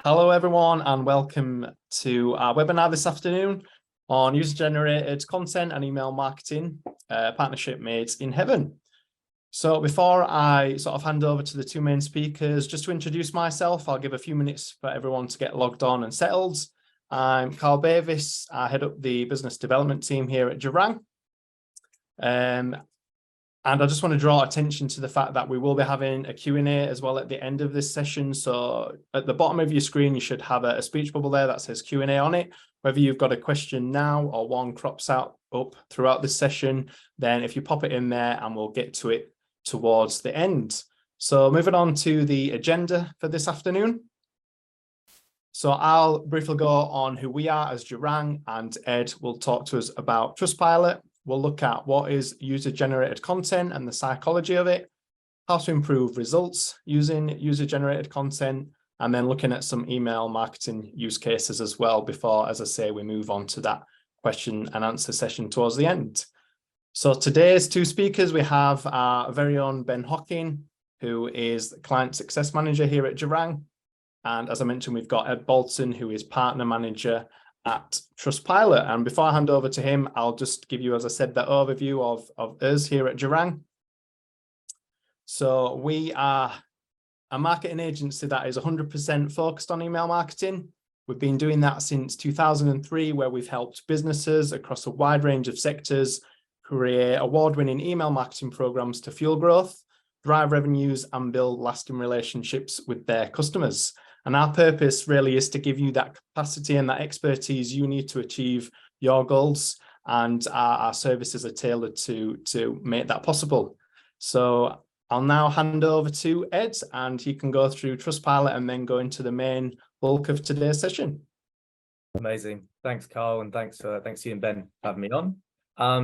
Hello, everyone, and welcome to our webinar this afternoon on user-generated content and email marketing, partnership made in heaven. So before I sort of hand over to the two main speakers, just to introduce myself, I'll give a few minutes for everyone to get logged on and settled. I'm Carl Bavis. I head up the business development team here at Jarrang. And I just want to draw attention to the fact that we will be having a Q&A as well at the end of this session. So at the bottom of your screen, you should have a speech bubble there that says Q&A on it. Whether you've got a question now or one crops out up throughout this session, then if you pop it in there and we'll get to it towards the end. So moving on to the agenda for this afternoon. So I'll briefly go on who we are as Jarrang, and Ed will talk to us about Trustpilot. We'll look at what is user-generated content and the psychology of it, how to improve results using user-generated content, and then looking at some email marketing use cases as well before, as I say, we move on to that question and answer session towards the end. So today's two speakers, we have our very own Ben Hocking, who is the Client Success Manager here at Jarrang. And as I mentioned, we've got Ed Bolton, who is Partner Manager at Trustpilot. And before I hand over to him, I'll just give you, as I said, the overview of us here at Jarrang. So we are a marketing agency that is 100% focused on email marketing. We've been doing that since 2003, where we've helped businesses across a wide range of sectors create award-winning email marketing programs to fuel growth, drive revenues, and build lasting relationships with their customers. And our purpose really is to give you that capacity and that expertise you need to achieve your goals. And our services are tailored to make that possible. So I'll now hand over to Ed, and he can go through Trustpilot and then go into the main bulk of today's session. Amazing. Thanks, Carl, and thanks to you and Ben for having me on.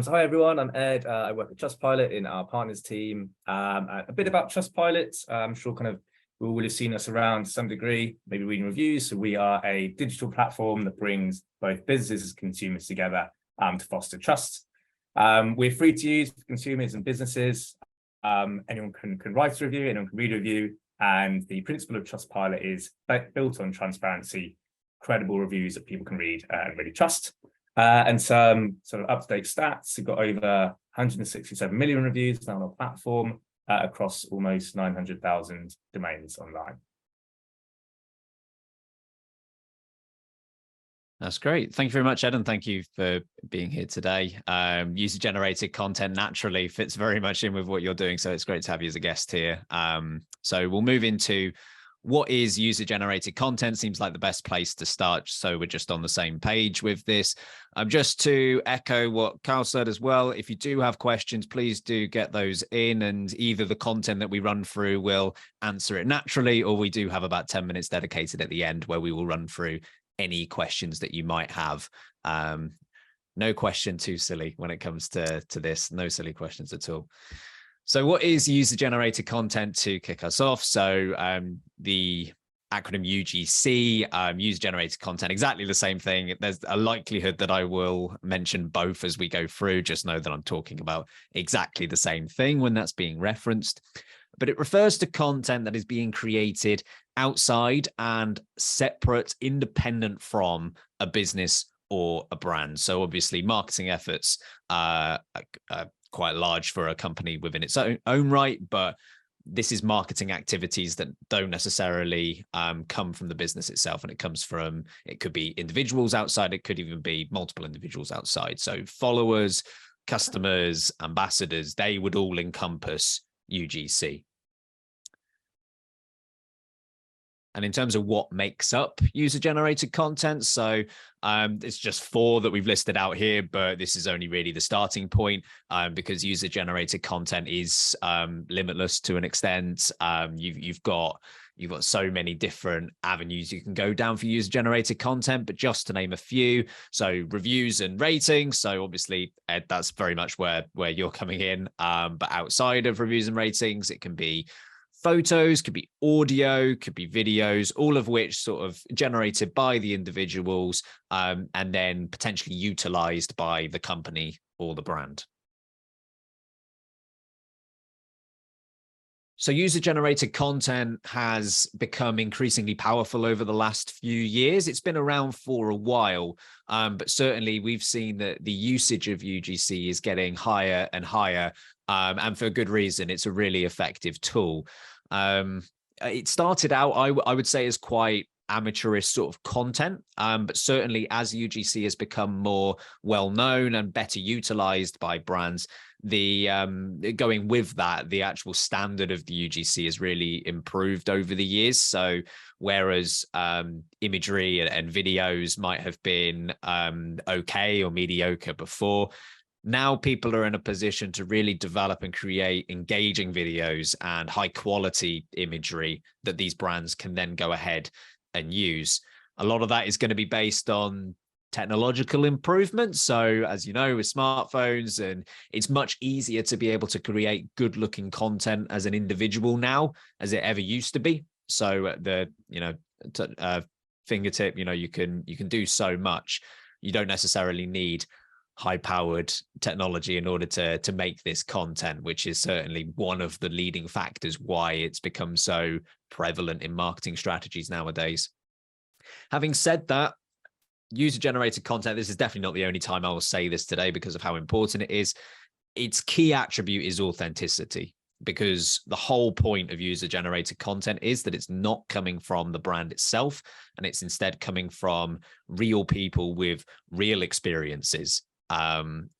So hi, everyone. I'm Ed. I work at Trustpilot in our partners team. A bit about Trustpilot. I'm sure kind of we will have seen us around to some degree, maybe reading reviews. So we are a digital platform that brings both businesses and consumers together to foster trust. We're free to use for consumers and businesses. Anyone can write a review, anyone can read a review. And the principle of Trustpilot is built on transparency, credible reviews that people can read and really trust. And some sort of up-to-date stats. We've got over 167 million reviews now on our platform, across almost 900,000 domains online. That's great. Thank you very much, Ed, and thank you for being here today. User-generated content naturally fits very much in with what you're doing, so it's great to have you as a guest here. So we'll move into what is user-generated content. Seems like the best place to start, so we're just on the same page with this. Just to echo what Carl said as well, if you do have questions, please do get those in, and either the content that we run through will answer it naturally, or we do have about 10 minutes dedicated at the end where we will run through any questions that you might have. No question too silly when it comes to this, no silly questions at all. So what is user-generated content to kick us off? So the acronym UGC, user-generated content, exactly the same thing. There's a likelihood that I will mention both as we go through. Just know that I'm talking about exactly the same thing when that's being referenced. But it refers to content that is being created outside and separate, independent from a business or a brand. So obviously marketing efforts are quite large for a company within its own right, but this is marketing activities that don't necessarily come from the business itself, and it comes from, it could be individuals outside, it could even be multiple individuals outside. So followers, customers, ambassadors, they would all encompass UGC. And in terms of what makes up user-generated content, so it's just 4 that we've listed out here, but this is only really the starting point because user-generated content is limitless to an extent. You've got so many different avenues you can go down for user-generated content, but just to name a few, so reviews and ratings. So obviously, Ed, that's very much where you're coming in. But outside of reviews and ratings, it can be photos, could be audio, could be videos, all of which sort of generated by the individuals and then potentially utilized by the company or the brand. So user-generated content has become increasingly powerful over the last few years. It's been around for a while, but certainly we've seen that the usage of UGC is getting higher and higher, and for good reason. It's a really effective tool. It started out, I would say, as quite amateurish sort of content, but certainly as UGC has become more well-known and better utilized by brands, the going with that, the actual standard of the UGC has really improved over the years. So whereas imagery and videos might have been okay or mediocre before, now people are in a position to really develop and create engaging videos and high quality imagery that these brands can then go ahead and use. A lot of that is going to be based on technological improvements. So as you know, with smartphones, and it's much easier to be able to create good looking content as an individual now as it ever used to be. So at the fingertip, you can do so much. You don't necessarily need high powered technology in order to make this content, which is certainly one of the leading factors why it's become so prevalent in marketing strategies nowadays. Having said that, user-generated content, this is definitely not the only time I will say this today because of how important it is. Its key attribute is authenticity, because the whole point of user-generated content is that it's not coming from the brand itself, and it's instead coming from real people with real experiences.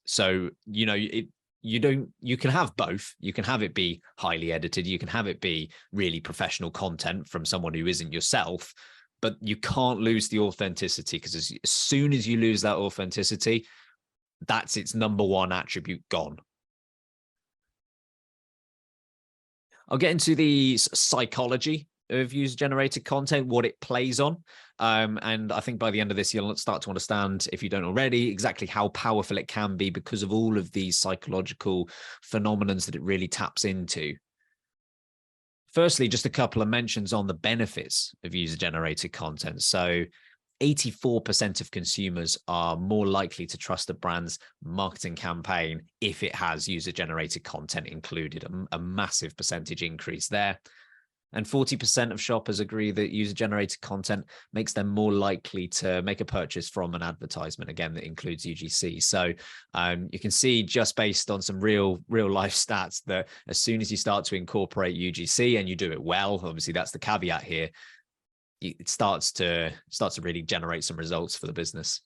So, you can have both. You can have it be highly edited. You can have it be really professional content from someone who isn't yourself, but you can't lose the authenticity, because as soon as you lose that authenticity, that's its number one attribute gone. I'll get into the psychology of user-generated content, what it plays on. And I think by the end of this, you'll start to understand, if you don't already, exactly how powerful it can be because of all of these psychological phenomena that it really taps into. Firstly, just a couple of mentions on the benefits of user-generated content. So 84% of consumers are more likely to trust a brand's marketing campaign if it has user-generated content included, a massive percentage increase there. And 40% of shoppers agree that user-generated content makes them more likely to make a purchase from an advertisement, again, that includes UGC. So you can see, just based on some real life stats, that as soon as you start to incorporate UGC and you do it well, obviously that's the caveat here, it starts to really generate some results for the business.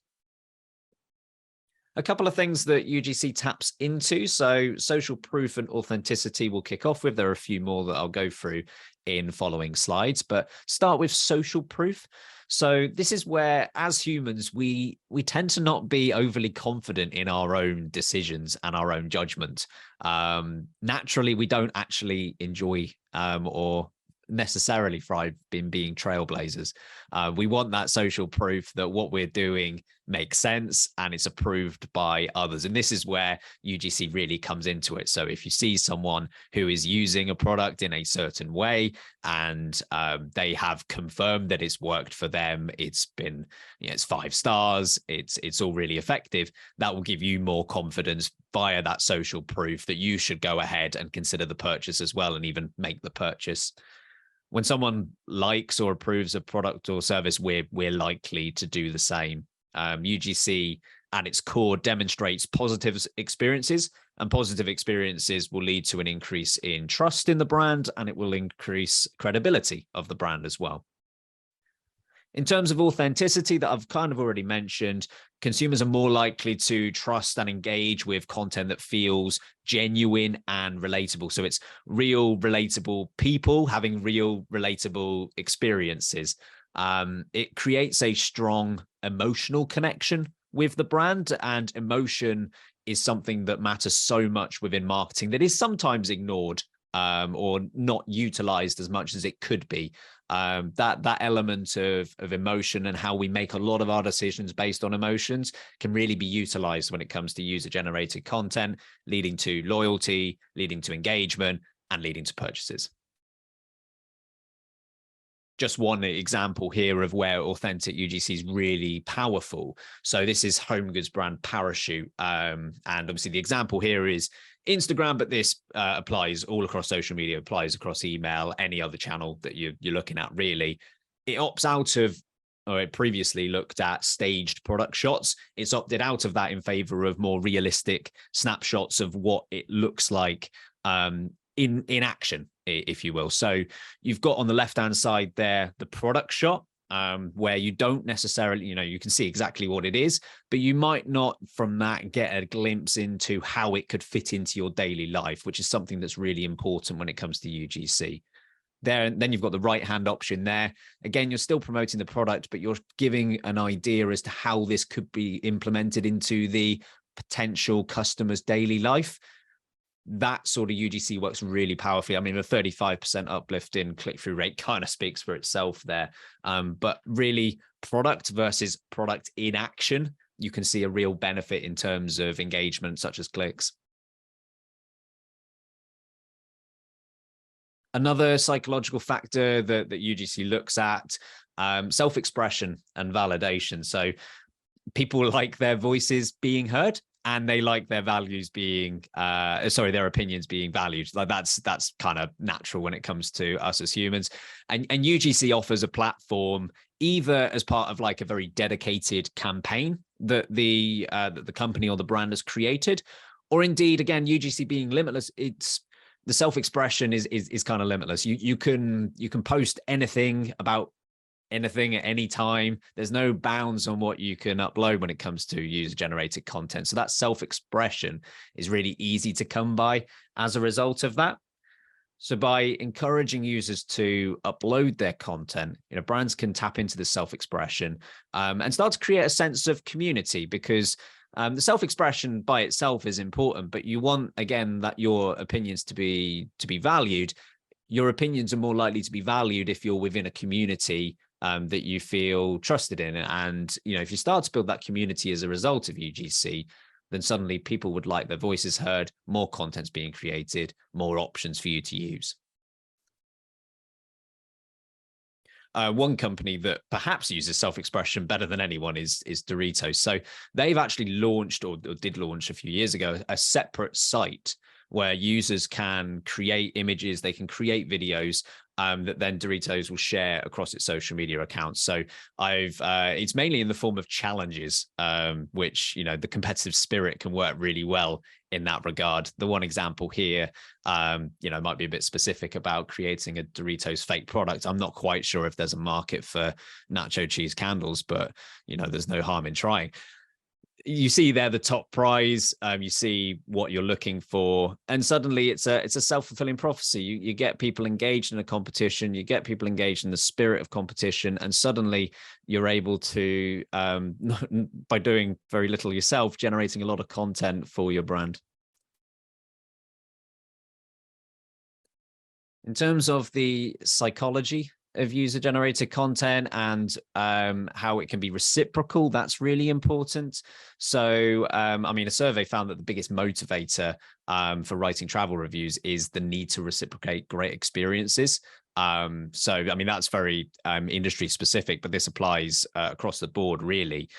A couple of things that UGC taps into. So social proof and authenticity we'll kick off with. There are a few more that I'll go through in following slides, but start with social proof. So this is where, as humans, we tend to not be overly confident in our own decisions and our own judgment. Naturally, we don't actually enjoy or necessarily thrive in being trailblazers. We want that social proof that what we're doing makes sense and it's approved by others. And this is where UGC really comes into it. So if you see someone who is using a product in a certain way and they have confirmed that it's worked for them, it's been, it's 5 stars, it's all really effective, that will give you more confidence via that social proof that you should go ahead and consider the purchase as well and even make the purchase. When someone likes or approves a product or service, we're likely to do the same. UGC at its core demonstrates positive experiences, and positive experiences will lead to an increase in trust in the brand, and it will increase credibility of the brand as well. In terms of authenticity that I've kind of already mentioned, consumers are more likely to trust and engage with content that feels genuine and relatable. So it's real, relatable people having real, relatable experiences. It creates a strong emotional connection with the brand, and emotion is something that matters so much within marketing that is sometimes ignored or not utilized as much as it could be. That element of emotion and how we make a lot of our decisions based on emotions can really be utilized when it comes to user-generated content, leading to loyalty, leading to engagement, and leading to purchases. Just one example here of where authentic UGC is really powerful. So this is home goods brand Parachute. And obviously the example here is Instagram, but this applies all across social media, applies across email, any other channel that you're looking at, really. It opts out of, or it previously looked at staged product shots. It's opted out of that in favor of more realistic snapshots of what it looks like in action, if you will. So you've got on the left-hand side there the product shot, where you don't necessarily, you can see exactly what it is, but you might not from that get a glimpse into how it could fit into your daily life, which is something that's really important when it comes to UGC. Then you've got the right-hand option there. Again, you're still promoting the product, but you're giving an idea as to how this could be implemented into the potential customer's daily life. That sort of UGC works really powerfully. I mean, the 35% uplift in click-through rate kind of speaks for itself there. But really, product versus product in action, you can see a real benefit in terms of engagement, such as clicks. Another psychological factor that UGC looks at, self-expression and validation. So people like their voices being heard, and they like their values being, their opinions being valued. Like that's kind of natural when it comes to us as humans. And UGC offers a platform either as part of like a very dedicated campaign that the company or the brand has created, or indeed, again, UGC being limitless, it's the self-expression is kind of limitless. You can post anything about anything at any time. There's no bounds on what you can upload when it comes to user-generated content. So that self-expression is really easy to come by as a result of that. So by encouraging users to upload their content, brands can tap into the self-expression and start to create a sense of community, because the self-expression by itself is important, but you want, again, that your opinions to be valued. Your opinions are more likely to be valued if you're within a community that you feel trusted in. And, if you start to build that community as a result of UGC, then suddenly people would like their voices heard, more content's being created, more options for you to use. One company that perhaps uses self-expression better than anyone is Doritos. So they've actually launched, or did launch a few years ago, a separate site where users can create images, they can create videos that then Doritos will share across its social media accounts. So it's mainly in the form of challenges, which, the competitive spirit can work really well in that regard. The one example here, might be a bit specific about creating a Doritos fake product. I'm not quite sure if there's a market for nacho cheese candles, but, there's no harm in trying. You see there the top prize, you see what you're looking for, and suddenly it's a self-fulfilling prophecy. You get people engaged in a competition, you get people engaged in the spirit of competition, and suddenly you're able to, by doing very little yourself, generating a lot of content for your brand. In terms of the psychology of user-generated content and how it can be reciprocal, that's really important. So, a survey found that the biggest motivator for writing travel reviews is the need to reciprocate great experiences. That's very industry specific, but this applies across the board, really.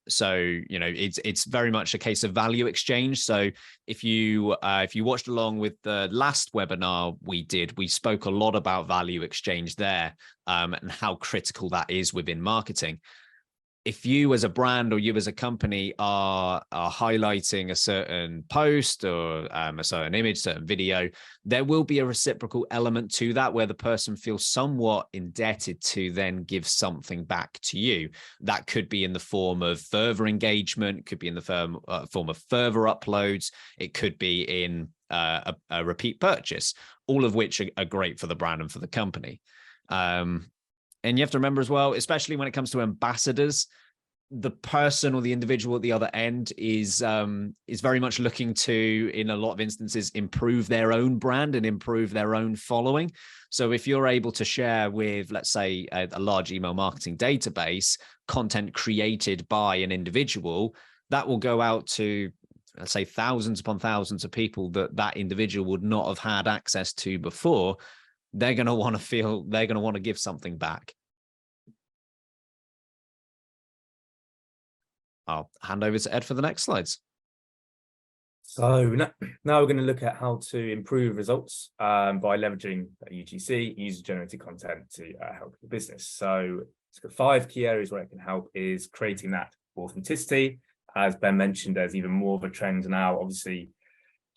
It's very much a case of value exchange. So if you watched along with the last webinar we did, we spoke a lot about value exchange there, and how critical that is within marketing. If you as a brand or you as a company are highlighting a certain post or a certain image, certain video, there will be a reciprocal element to that where the person feels somewhat indebted to then give something back to you. That could be in the form of further engagement, could be in the form of further uploads, it could be in a repeat purchase, all of which are great for the brand and for the company. And you have to remember as well, especially when it comes to ambassadors, the person or the individual at the other end is very much looking to, in a lot of instances, improve their own brand and improve their own following. So if you're able to share with, let's say, a large email marketing database, content created by an individual, that will go out to, let's say, thousands upon thousands of people that individual would not have had access to before. They're going to want to give something back. I'll hand over to Ed for the next slides. So now we're going to look at how to improve results by leveraging UGC, user-generated content, to help your business. So it's got 5 key areas where it can help is creating that authenticity. As Ben mentioned, there's even more of a trend now, obviously,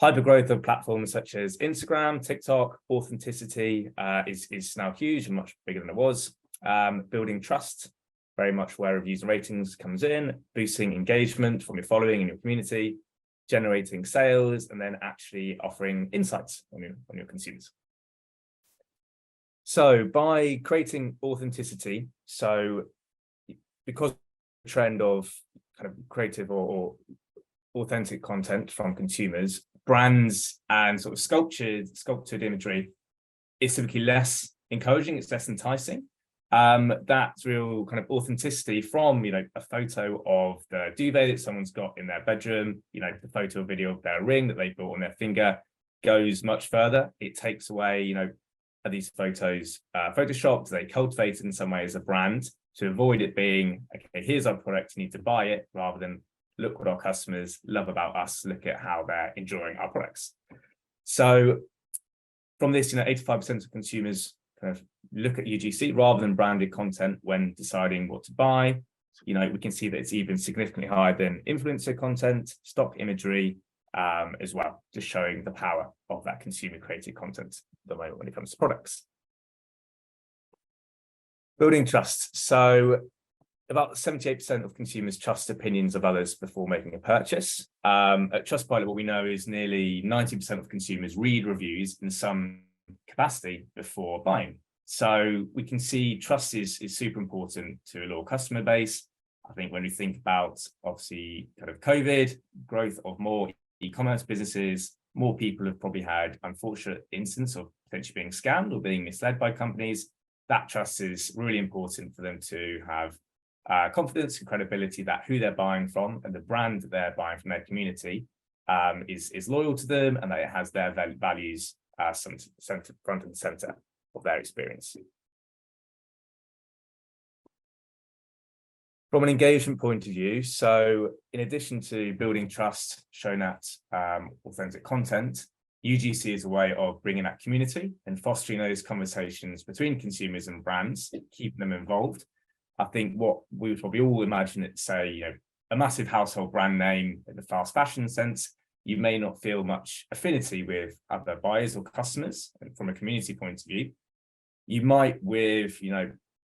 hyper growth of platforms such as Instagram, TikTok. Authenticity is now huge and much bigger than it was. Building trust, very much where reviews and ratings comes in, boosting engagement from your following and your community, generating sales, and then actually offering insights on your consumers. So by creating authenticity, so because the trend of kind of creative or authentic content from consumers, brands and sort of sculptured imagery is typically less encouraging, it's less enticing. That's real kind of authenticity from, a photo of the duvet that someone's got in their bedroom, the photo or video of their ring that they bought on their finger goes much further. It takes away, are these photos photoshopped? They cultivated in some way as a brand to avoid it being, okay, here's our product, you need to buy it, rather than look what our customers love about us, look at how they're enjoying our products. So from this, 85% of consumers kind of look at UGC rather than branded content when deciding what to buy. We can see that it's even significantly higher than influencer content, stock imagery, as well, just showing the power of that consumer created content at the moment when it comes to products. Building trust. So about 78% of consumers trust opinions of others before making a purchase. At Trustpilot, what we know is nearly 90% of consumers read reviews in some capacity before buying. So we can see trust is super important to a loyal customer base. I think when we think about, obviously, kind of COVID, growth of more e-commerce businesses, more people have probably had unfortunate instances of potentially being scammed or being misled by companies. That trust is really important for them to have confidence and credibility that who they're buying from and the brand that they're buying from their community is loyal to them, and that it has their values front and center of their experience. From an engagement point of view, so in addition to building trust, showing that authentic content, UGC is a way of bringing that community and fostering those conversations between consumers and brands, keeping them involved. I think what we would probably all imagine it, say, a massive household brand name in the fast fashion sense, you may not feel much affinity with other buyers or customers. And from a community point of view, you might with,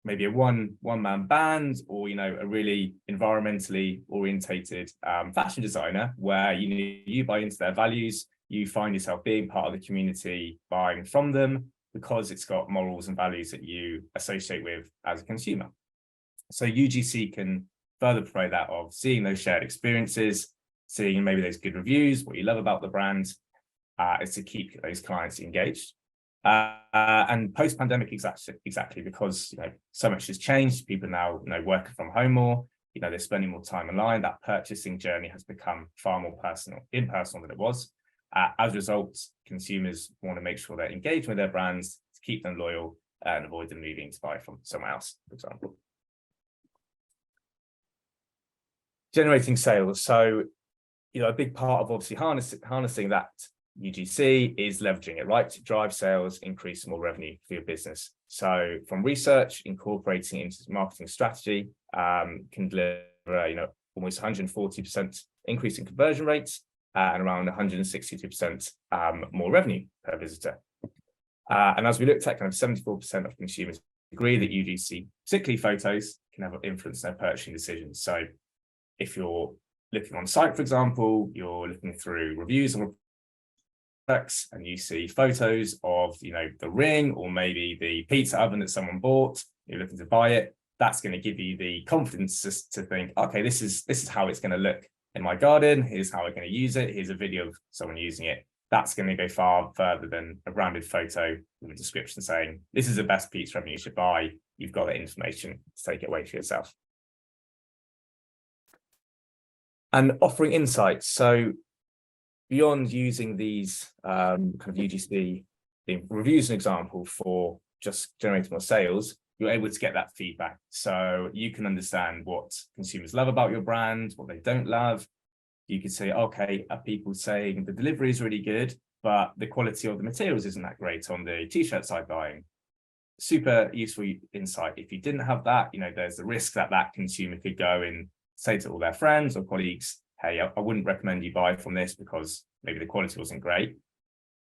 maybe a one-man band, or, a really environmentally orientated fashion designer where, you buy into their values, you find yourself being part of the community, buying from them because it's got morals and values that you associate with as a consumer. So UGC can further promote that of seeing those shared experiences, seeing maybe those good reviews, what you love about the brand, is to keep those clients engaged. And post-pandemic, exactly because so much has changed. People now working from home more. They're spending more time online. That purchasing journey has become far more impersonal than it was. As a result, consumers want to make sure they're engaged with their brands to keep them loyal and avoid them moving to buy from somewhere else, for example. Generating sales. So, a big part of obviously harnessing that UGC is leveraging it, right, to drive sales, increase more revenue for your business. So from research, incorporating it into marketing strategy can deliver, almost 140% increase in conversion rates and around 162% more revenue per visitor. And as we looked at, kind of 74% of consumers agree that UGC, particularly photos, can have an influence in their purchasing decisions. So if you're looking on site, for example, you're looking through reviews on products and you see photos of, the ring or maybe the pizza oven that someone bought, you're looking to buy it, that's going to give you the confidence to think, okay, this is how it's going to look in my garden. Here's how I'm going to use it. Here's a video of someone using it. That's going to go far further than a branded photo with a description saying, this is the best pizza oven you should buy. You've got that information to take it away for yourself. And offering insights. So beyond using these kind of UGC reviews, an example for just generating more sales, you're able to get that feedback. So you can understand what consumers love about your brand, what they don't love, You could say, okay, are people saying the delivery is really good, but the quality of the materials isn't that great on the t-shirts I'm buying? Super useful insight. If you didn't have that, there's the risk that that consumer could go and say to all their friends or colleagues, hey, I wouldn't recommend you buy from this because maybe the quality wasn't great.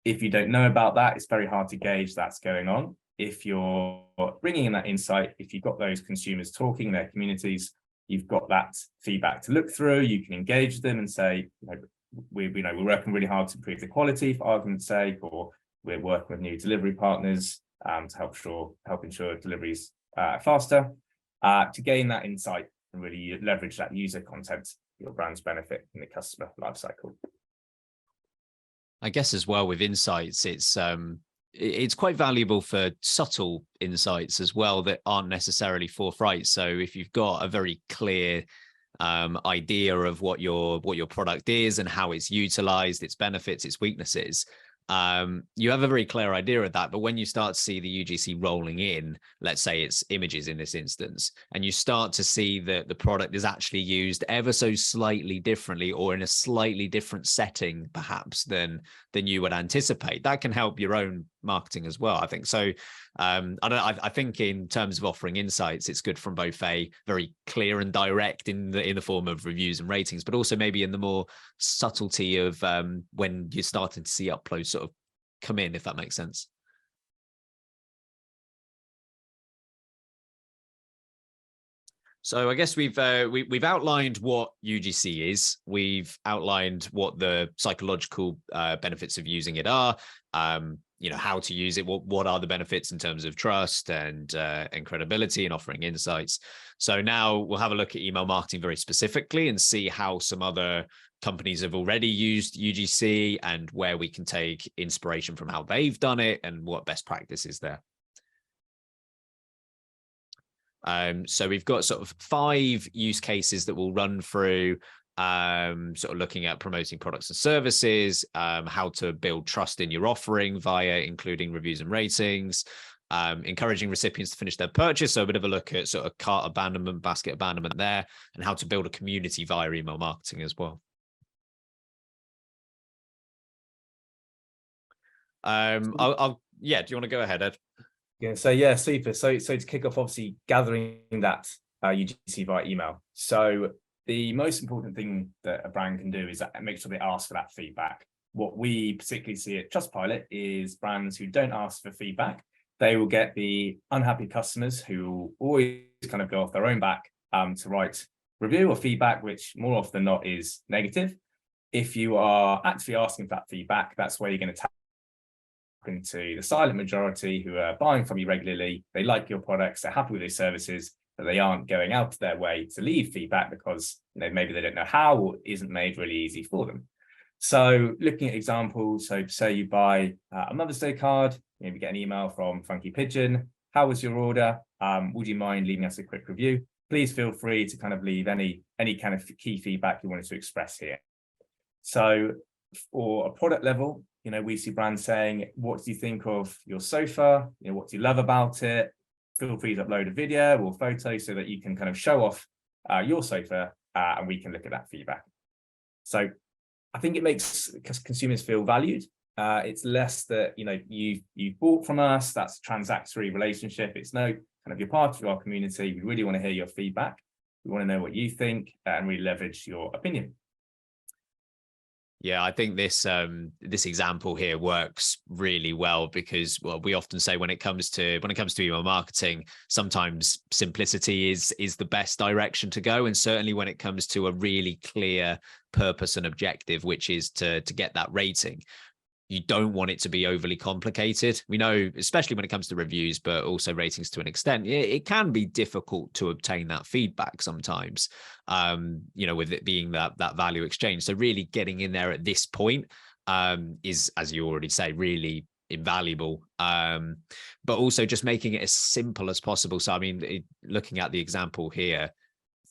If you don't know about that, it's very hard to gauge that's going on. If you're bringing in that insight, if you've got those consumers talking in their communities, you've got that feedback to look through, you can engage them and say, we're working really hard to improve the quality, for argument's sake, or we're working with new delivery partners to help ensure deliveries faster, to gain that insight and really leverage that user content for your brand's benefit in the customer lifecycle. I guess as well with insights, it's quite valuable for subtle insights as well that aren't necessarily forthright. So if you've got a very clear idea of what your product is and how it's utilized, its benefits, its weaknesses, you have a very clear idea of that. But when you start to see the UGC rolling in, let's say it's images in this instance, and you start to see that the product is actually used ever so slightly differently or in a slightly different setting, perhaps than you would anticipate, that can help your own marketing as well, I think. So I think in terms of offering insights, it's good from both a very clear and direct in the form of reviews and ratings, but also maybe in the more subtlety of when you're starting to see uploads sort of come in, if that makes sense. So I guess we've outlined what UGC is. We've outlined what the psychological benefits of using it are. How to use it. What are the benefits in terms of trust and credibility and offering insights. So now we'll have a look at email marketing very specifically and see how some other companies have already used UGC and where we can take inspiration from how they've done it and what best practice is there. So we've got sort of 5 use cases that we'll run through, sort of looking at promoting products and services, how to build trust in your offering via including reviews and ratings, encouraging recipients to finish their purchase. So a bit of a look at sort of cart abandonment, basket abandonment there, and how to build a community via email marketing as well. Do you want to go ahead, Ed? Yeah, so yeah, super. So to kick off, obviously gathering that UGC via email. So the most important thing that a brand can do is make sure they ask for that feedback. What we particularly see at Trustpilot is brands who don't ask for feedback, they will get the unhappy customers who will always kind of go off their own back to write review or feedback, which more often than not is negative. If you are actually asking for that feedback, that's where you're going to tap into the silent majority who are buying from you regularly. They like your products, they're happy with your services, but they aren't going out of their way to leave feedback because maybe they don't know how or isn't made really easy for them. So looking at examples, so say you buy a Mother's Day card, maybe get an email from Funky Pigeon. How was your order? Would you mind leaving us a quick review? Please feel free to kind of leave any kind of key feedback you wanted to express here. So for a product level, we see brands saying, what do you think of your sofa? What do you love about it? Feel free to upload a video or photo so that you can kind of show off your sofa and we can look at that feedback. So I think it makes consumers feel valued. It's less that, you bought from us, that's a transactory relationship. It's no kind of, you're part of our community. We really want to hear your feedback. We want to know what you think and really leverage your opinion. Yeah, I think this example here works really well because, well, we often say when it comes to email marketing, sometimes simplicity is the best direction to go, and certainly when it comes to a really clear purpose and objective, which is to get that rating. You don't want it to be overly complicated. We know, especially when it comes to reviews, but also ratings to an extent, it can be difficult to obtain that feedback sometimes, with it being that value exchange. So really getting in there at this point is, as you already say, really invaluable, but also just making it as simple as possible. So, I mean, looking at the example here,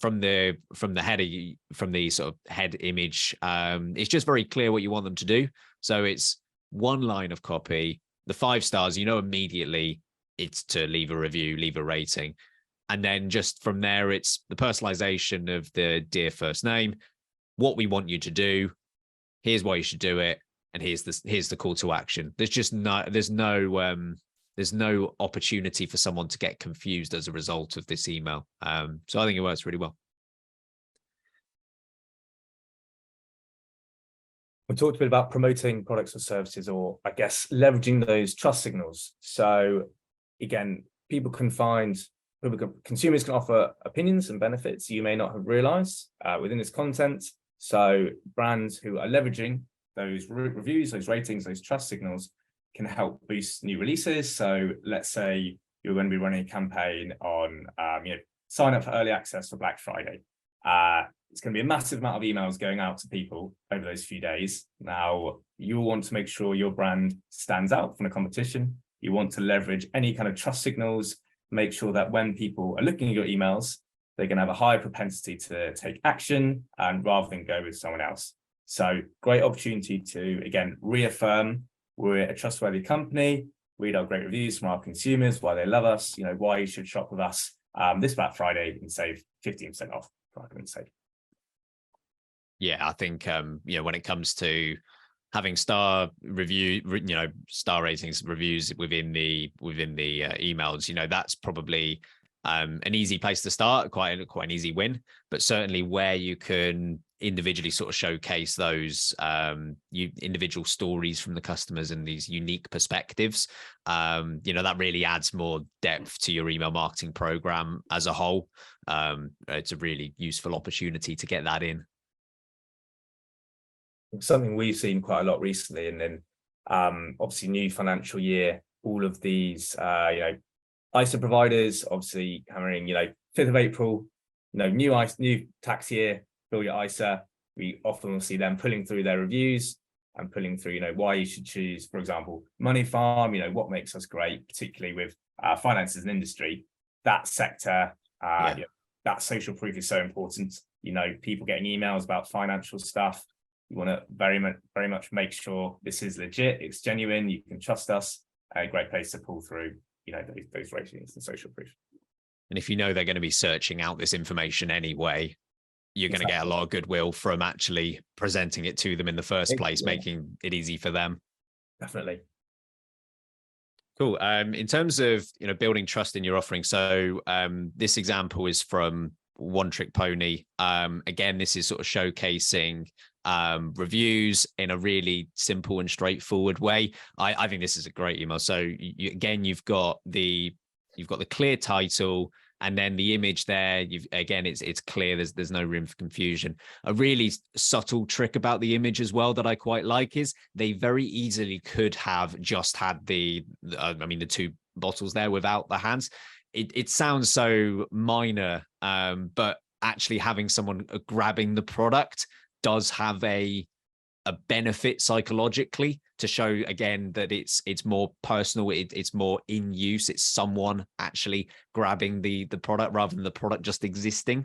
from the header, from the sort of head image, it's just very clear what you want them to do. So it's one line of copy, the 5 stars, immediately it's to leave a review, leave a rating. And then just from there, it's the personalization of the dear first name, what we want you to do. Here's why you should do it. And here's the call to action. There's no opportunity for someone to get confused as a result of this email. So I think it works really well. We talked a bit about promoting products or services, or I guess leveraging those trust signals. So again, consumers can offer opinions and benefits you may not have realized within this content. So brands who are leveraging those reviews, those ratings, those trust signals can help boost new releases. So let's say you're going to be running a campaign on, sign up for early access for Black Friday. It's going to be a massive amount of emails going out to people over those few days. Now, you'll want to make sure your brand stands out from the competition. You want to leverage any kind of trust signals, make sure that when people are looking at your emails, they're going to have a higher propensity to take action and rather than go with someone else. So great opportunity to, again, reaffirm we're a trustworthy company, read our great reviews from our consumers, why they love us, why you should shop with us this Black Friday and save 15% off, for argument's sake. Yeah, I think, when it comes to having star ratings, reviews within the emails, that's probably an easy place to start, quite an easy win, but certainly where you can individually sort of showcase those individual stories from the customers and these unique perspectives, that really adds more depth to your email marketing program as a whole. It's a really useful opportunity to get that in. Something we've seen quite a lot recently, and then obviously new financial year, all of these ISA providers obviously hammering 5th of April, new tax year, build your ISA. We often will see them pulling through their reviews and pulling through why you should choose, for example, Money Farm, what makes us great, particularly with finance as an industry. That sector, that social proof is so important. People getting emails about financial stuff. You want to very much make sure this is legit, it's genuine, you can trust us. A great place to pull through, those ratings and social proof. And if they're going to be searching out this information anyway, you're going to get a lot of goodwill from actually presenting it to them in the first place, making it easy for them. Definitely. Cool. In terms of building trust in your offering, so this example is from One Trick Pony. Again, this is sort of showcasing reviews in a really simple and straightforward way. I think this is a great email. So you've got the clear title, and then the image there. It's clear. There's no room for confusion. A really subtle trick about the image as well that I quite like is they very easily could have just had the two bottles there without the hands. It sounds so minor, but actually having someone grabbing the product does have a benefit psychologically to show again that it's more personal, it's more in use, it's someone actually grabbing the product rather than the product just existing.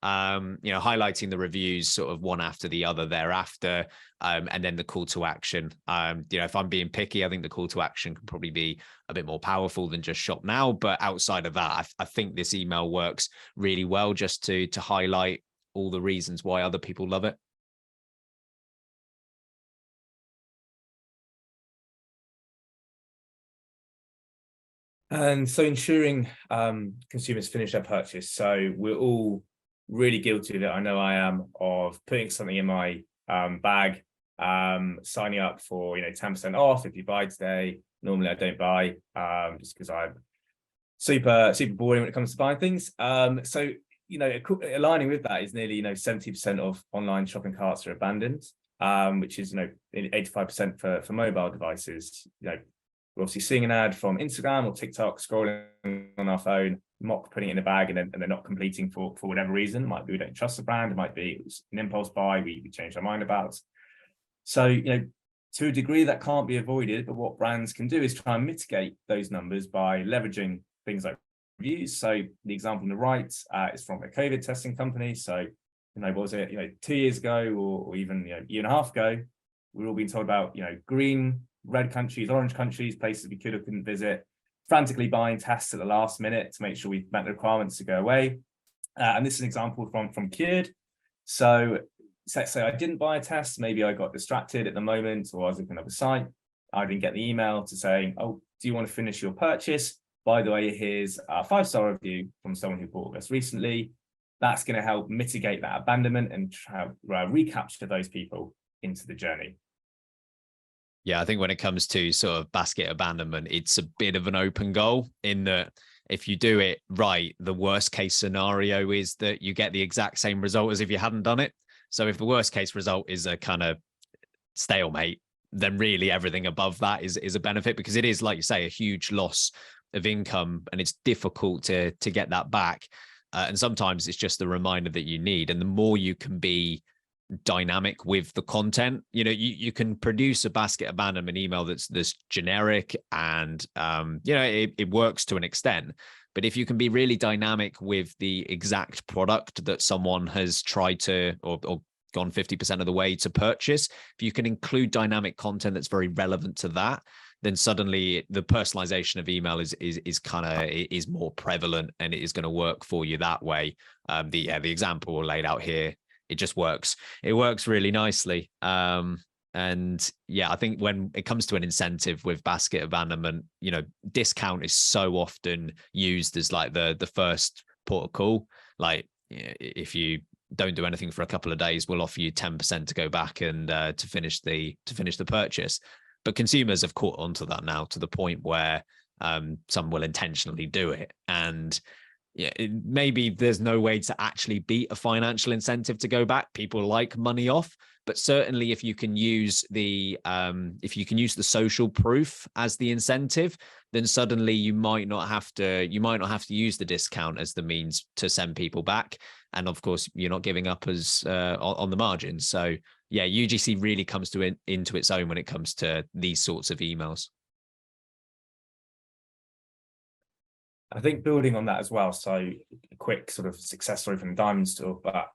Highlighting the reviews sort of one after the other thereafter, and then the call to action. If I'm being picky, I think the call to action can probably be a bit more powerful than just shop now. But outside of that, I think this email works really well just to highlight all the reasons why other people love it. And so ensuring consumers finish their purchase. So we're all really guilty of it. I know I am, of putting something in my bag, signing up for 10% off if you buy today. Normally I don't buy just because I'm super boring when it comes to buying things. So aligning with that is nearly 70% of online shopping carts are abandoned, which is 85% for mobile devices. We're obviously seeing an ad from Instagram or TikTok, scrolling on our phone, mock putting it in a bag, and they're not completing for whatever reason. It might be we don't trust the brand. It might be it was an impulse buy we changed our mind about. So, to a degree that can't be avoided, but what brands can do is try and mitigate those numbers by leveraging things like reviews. So the example on the right is from a COVID testing company. So, what was it, 2 years ago or even a year and a half ago, we were all being told about, green, red countries, orange countries, places we could or couldn't visit, frantically buying tests at the last minute to make sure we met the requirements to go away. And this is an example from Cured. So say I didn't buy a test, maybe I got distracted at the moment, or I was looking at the site, I didn't get the email to saying, oh, do you want to finish your purchase? By the way, here's a 5-star review from someone who bought this recently. That's going to help mitigate that abandonment and try recapture those people into the journey. Yeah, I think when it comes to sort of basket abandonment, it's a bit of an open goal in that if you do it right, the worst case scenario is that you get the exact same result as if you hadn't done it. So if the worst case result is a kind of stalemate, then really everything above that is a benefit, because it is, like you say, a huge loss of income and it's difficult to get that back. And sometimes it's just the reminder that you need. And the more you can be dynamic with the content, you can produce a basket abandonment email that's generic and it works to an extent. But if you can be really dynamic with the exact product that someone has tried to or gone 50% of the way to purchase, if you can include dynamic content that's very relevant to that, then suddenly the personalization of email is more prevalent and it is going to work for you that way. The example laid out here, it just works. It works really nicely. And yeah, I think when it comes to an incentive with basket abandonment, discount is so often used as like the first port of call. Like if you don't do anything for a couple of days, we'll offer you 10% to go back and to finish the purchase. But consumers have caught onto that now to the point where some will intentionally do it. And maybe there's no way to actually beat a financial incentive to go back. People like money off, but certainly if you can use the social proof as the incentive, then suddenly you might not have to use the discount as the means to send people back. And of course, you're not giving up as on the margin. So yeah, UGC really comes into its own when it comes to these sorts of emails. I think building on that as well, so a quick sort of success story from the Diamond Store, but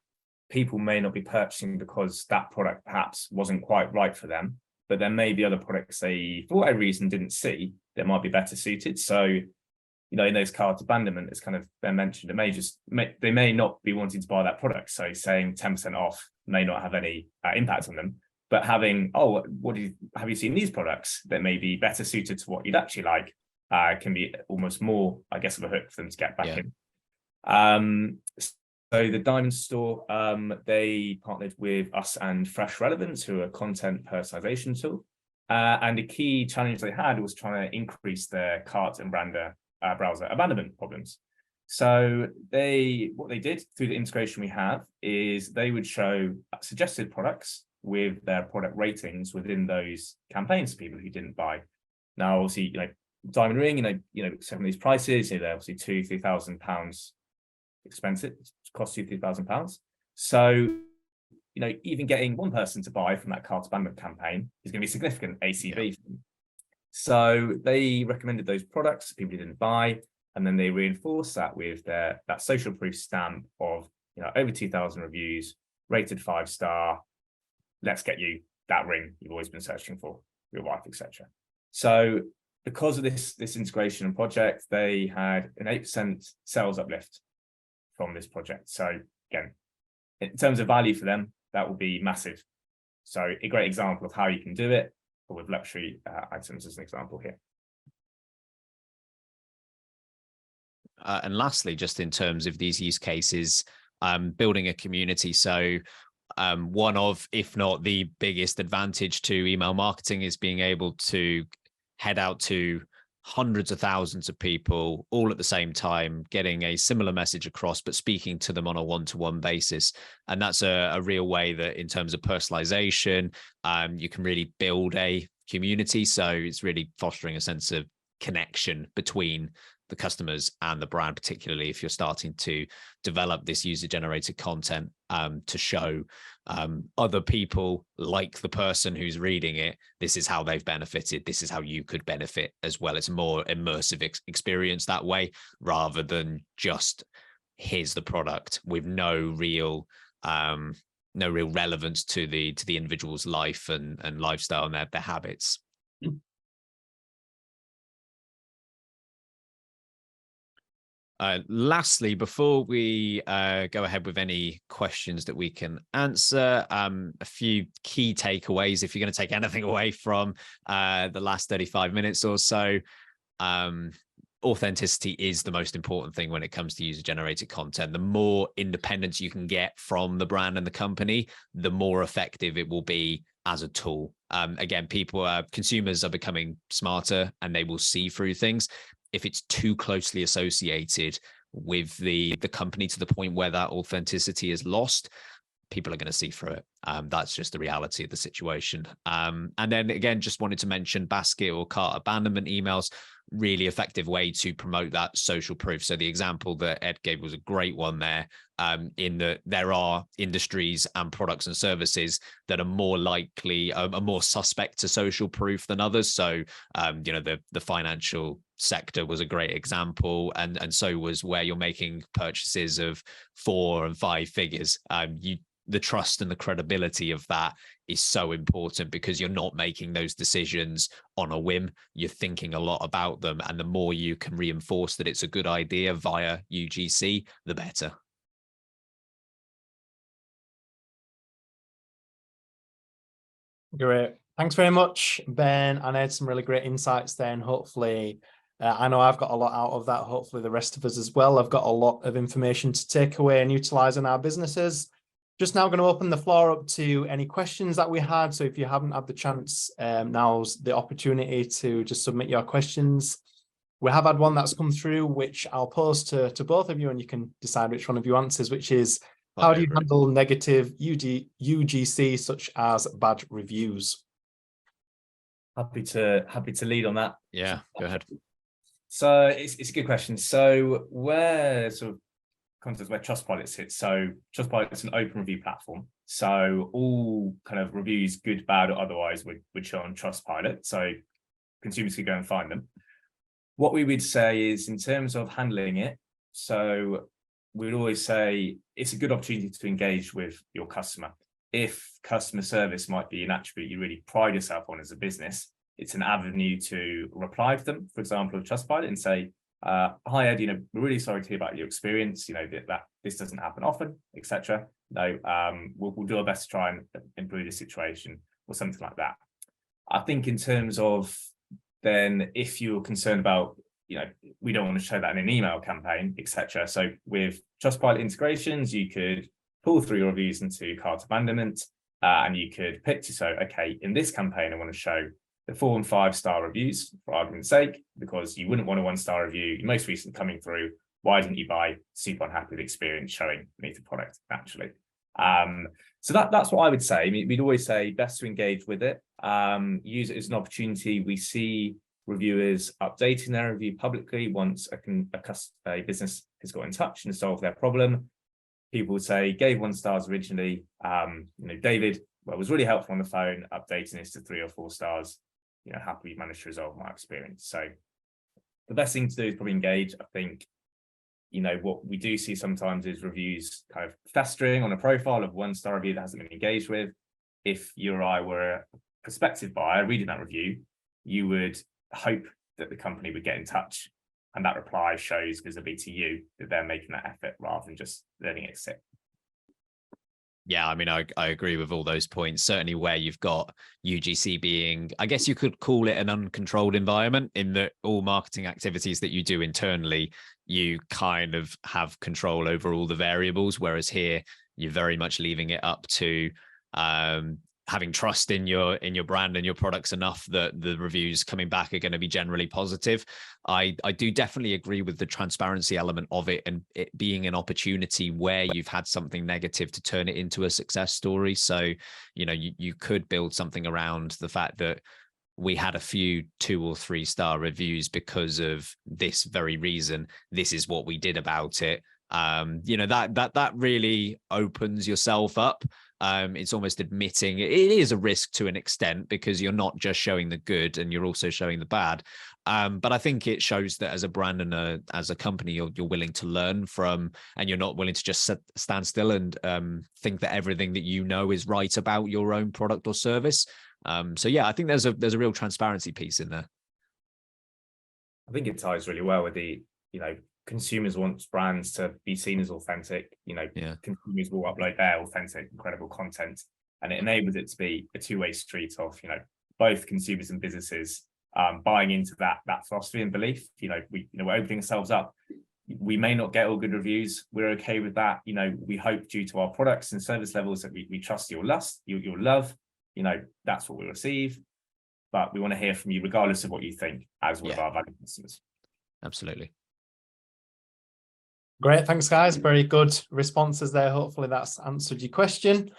people may not be purchasing because that product perhaps wasn't quite right for them, but there may be other products they, for whatever reason, didn't see that might be better suited. So, in those cart abandonment, as kind of been mentioned, they may not be wanting to buy that product. So saying 10% off may not have any impact on them, but having, have you seen these products that may be better suited to what you'd actually like? Can be almost more, I guess, of a hook for them to get back in. So the Diamond Store, they partnered with us and Fresh Relevance, who are a content personalization tool. And the key challenge they had was trying to increase their cart and browser abandonment problems. So what they did through the integration we have is they would show suggested products with their product ratings within those campaigns for people who didn't buy. Now, obviously, diamond ring, some of these prices, they're obviously £2,000-3,000 expensive. It costs you £3,000. So, even getting one person to buy from that cart abandonment campaign is going to be significant ACV. Yeah. So they recommended those products to people who didn't buy, and then they reinforced that with that social proof stamp of over 2,000 reviews, rated 5-star. Let's get you that ring you've always been searching for, your wife, etc. So because of this integration and project, they had an 8% sales uplift from this project. So again, in terms of value for them, that will be massive. So a great example of how you can do it, but with luxury items as an example here. And lastly, just in terms of these use cases, building a community. So one of, if not the biggest advantage to email marketing is being able to head out to hundreds of thousands of people all at the same time, getting a similar message across, but speaking to them on a one-to-one basis. And that's a real way that in terms of personalization, you can really build a community. So it's really fostering a sense of connection between the customers and the brand, particularly if you're starting to develop this user-generated content to show other people, like the person who's reading it, this is how they've benefited, this is how you could benefit as well. It's a more immersive experience that way, rather than just here's the product with no real relevance to the individual's life and lifestyle and their habits. Lastly, before we go ahead with any questions that we can answer, a few key takeaways, if you're going to take anything away from the last 35 minutes or so. Authenticity is the most important thing when it comes to user-generated content. The more independence you can get from the brand and the company, the more effective it will be as a tool. Again, consumers are becoming smarter and they will see through things. If it's too closely associated with the company to the point where that authenticity is lost, people are going to see through it. That's just the reality of the situation. And then again, just wanted to mention basket or cart abandonment emails, really effective way to promote that social proof. So the example that Ed gave was a great one there, in that there are industries and products and services that are more likely, are more suspect to social proof than others. So, the financial sector was a great example, and so was where you're making purchases of 4 and 5 figures. The trust and the credibility of that is so important, because you're not making those decisions on a whim. You're thinking a lot about them, and the more you can reinforce that it's a good idea via UGC, the better. Great. Thanks very much, Ben. And I had some really great insights there, and hopefully, I know I've got a lot out of that. Hopefully the rest of us as well. I've got a lot of information to take away and utilize in our businesses. Just now going to open the floor up to any questions that we had. So if you haven't had the chance, now's the opportunity to just submit your questions. We have had one that's come through, which I'll pose to both of you, and you can decide which one of you answers, which is, how do you handle negative UGC, such as bad reviews? Happy to lead on that. Yeah, go ahead. So it's a good question. So where Trustpilot sits. So Trustpilot is an open review platform. So all kind of reviews, good, bad, or otherwise, would show on Trustpilot. So consumers could go and find them. What we would say is, in terms of handling it, so we would always say it's a good opportunity to engage with your customer. If customer service might be an attribute you really pride yourself on as a business, it's an avenue to reply to them, for example, of Trustpilot, and say, hi Ed, we're really sorry to hear about your experience, that this doesn't happen often, etc. We'll do our best to try and improve the situation, or something like that. I think in terms of, then, if you're concerned about, we don't want to show that in an email campaign, etc. So with Trustpilot integrations, you could pull through your reviews into cart abandonment, and you could pick to say, okay, in this campaign, I want to show the 4 and 5 star reviews, for argument's sake, because you wouldn't want a 1-star review, your most recent coming through, why didn't you buy, super unhappy with the experience, showing beneath the product, naturally. So that's what I would say. I mean, we'd always say best to engage with it, use it as an opportunity. We see reviewers updating their review publicly once a business has got in touch and solved their problem. People would say, gave 1 stars originally, David, was really helpful on the phone, updating this to 3 or 4 stars, happy we managed to resolve my experience. So the best thing to do is probably engage. I think, what we do see sometimes is reviews kind of festering on a profile of 1-star review that hasn't been engaged with. If you or I were a prospective buyer reading that review, you would hope that the company would get in touch, and that reply shows visibly to you that they're making that effort rather than just letting it sit. Yeah, I mean, I agree with all those points. Certainly where you've got UGC being, I guess you could call it an uncontrolled environment, in that all marketing activities that you do internally, you kind of have control over all the variables. Whereas here, you're very much leaving it up to having trust in your brand and your products enough that the reviews coming back are going to be generally positive. I do definitely agree with the transparency element of it, and it being an opportunity where you've had something negative to turn it into a success story. So, you could build something around the fact that we had a few 2 or 3 star reviews because of this very reason. This is what we did about it. That really opens yourself up. It's almost admitting it is a risk to an extent, because you're not just showing the good and you're also showing the bad. But I think it shows that as a brand and as a company, you're willing to learn from, and you're not willing to just stand still and think that everything that is right about your own product or service. So yeah, I think there's a real transparency piece in there. I think it ties really well with the, consumers want brands to be seen as authentic. Consumers will upload their authentic, incredible content, and it enables it to be a two-way street of both consumers and businesses buying into that philosophy and belief. We're opening ourselves up. We may not get all good reviews. We're okay with that. We hope due to our products and service levels that we trust you'll love. That's what we receive. But we want to hear from you regardless of what you think as one of our valued customers. Absolutely. Great, thanks guys. Very good responses there. Hopefully that's answered your question.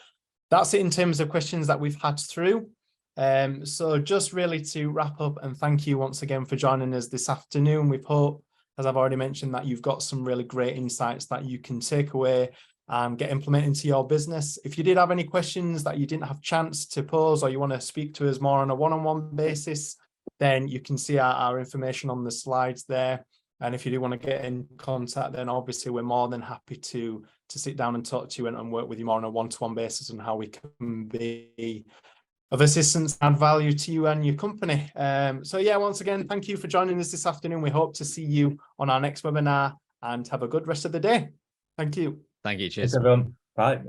That's it in terms of questions that we've had through. So just really to wrap up, and thank you once again for joining us this afternoon. We hope, as I've already mentioned, that you've got some really great insights that you can take away and get implemented into your business. If you did have any questions that you didn't have a chance to pose, or you want to speak to us more on a one-on-one basis, then you can see our information on the slides there. And if you do want to get in contact, then obviously we're more than happy to sit down and talk to you and work with you more on a one-to-one basis on how we can be of assistance and value to you and your company. So yeah, once again, thank you for joining us this afternoon. We hope to see you on our next webinar, and have a good rest of the day. Thank you. Thank you. Cheers. Thanks, everyone. Bye.